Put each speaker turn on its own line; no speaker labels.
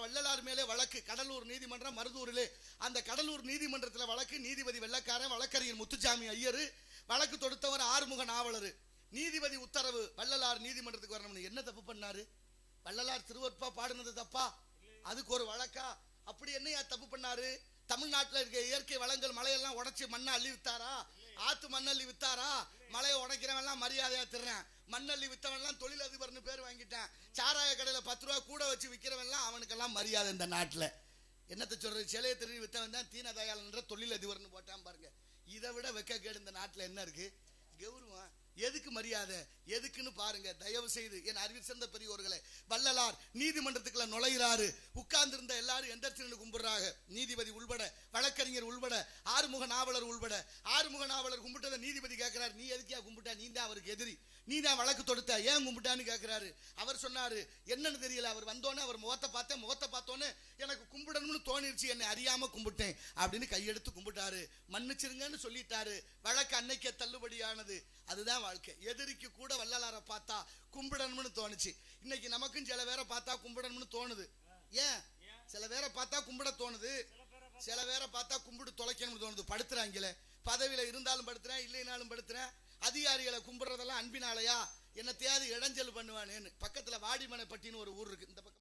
வள்ளலார் மேலே வழக்கு கடலூர் நீதிமன்றம் மருதூரிலே. அந்த கடலூர் நீதிமன்றத்தில் வழக்கு. நீதிபதி வெள்ளக்காரன், வழக்கறிஞர் முத்துசாமி ஐயர், வழக்கு தொடுத்தவர் ஆறுமுக நாவலர். நீதிபதி உத்தரவு, வள்ளலார் நீதிமன்றத்துக்கு வரணும். என்ன தப்பு பண்ணாரு? வள்ளலார் திருவற்பா பாடுனது தப்பா? அதுக்கு ஒரு வழக்கா? அப்படி என்னையா தப்பு பண்ணாரு? தமிழ்நாட்டில் இருக்க இயற்கை வளங்கள் மலையெல்லாம் உடைச்சு மண்ணை அள்ளி வித்தாரா? ஆத்து மண்ணள்ளி வித்தாரா? மலையை உடைக்கிறவன்லாம் மரியாதையா திறன். மண்ணள்ளி வித்தவன்லாம் தொழிலதிபர்னு பேர் வாங்கிட்டான். சாராய கடையில 10 ரூபா கூட வச்சு விற்கிறவன்லாம் அவனுக்கெல்லாம் மரியாதை இந்த நாட்டில். என்னத்தை சொல்றது? சிலையை திருடி வித்தவன் தான் தீனதயாளன்ற தொழிலதிபர்னு போட்டான் பாருங்க. இதை விட வெக்க கேடு இந்த நாட்டில் என்ன இருக்கு? கௌரவம் எதுக்கு? மரியாதை எதுக்குன்னு பாருங்க தயவு செய்து. என் அறிவு சேர்ந்த பெரியவர்களே, வள்ளலார் நீதிமன்றத்துக்குள்ள நுழைகிறாரு. உட்கார்ந்து இருந்த எல்லாரும் எந்திரத்திலிருந்து கும்பிடுறாங்க. நீதிபதி உள்பட, வழக்கறிஞர் உள்பட, ஆறுமுக நாவலர் உள்பட. ஆறுமுக நாவலர் கும்பிட்டதை நீதிபதி கேட்கிறாரு, நீ எதுக்கியா கும்பிட்டா? நீ தான் அவருக்கு எதிரி, நீ தான் வழக்கு தொடுத்த, ஏன் கும்பிட்டான்னு கேட்கிறாரு. அவர் சொன்னாரு, என்னன்னு தெரியல, அவர் வந்தோன்னே அவர் முகத்தை பார்த்தோன்னே எனக்கு கும்பிடணும்னு தோணிருச்சு, என்னை அறியாம கும்பிட்டேன் அப்படின்னு கையெடுத்து கும்பிட்டாரு. மன்னிச்சிருங்கன்னு சொல்லிட்டாரு. வழக்கு அன்னைக்கே தள்ளுபடியானது. அதுதான் வாழ்க்கை. எதிரிக்கு கூட வள்ளலாரை பார்த்தா கும்பிடணும்னு தோணுச்சு. இன்னைக்கு நமக்கும் சில பேரை பார்த்தா கும்பிடணும்னு தோணுது. ஏன்? சில பேரை பார்த்தா கும்பிட தோணுது, சில பேரை பார்த்தா கும்பிட்டு தொலைக்கணும்னு தோணுது. படுத்துறாங்களே, பதவியில இருந்தாலும் படுத்துறேன், இல்லைனாலும் படுத்துறேன். அதிகாரிகளை கும்பிடுறதெல்லாம் அன்பினாலையா? என்னத்தையாவது இடைஞ்சல் பண்ணுவானேன்னு. பக்கத்துல வாடிமனைப்பட்டின்னு ஒரு ஊர் இருக்கு, இந்த பக்கம்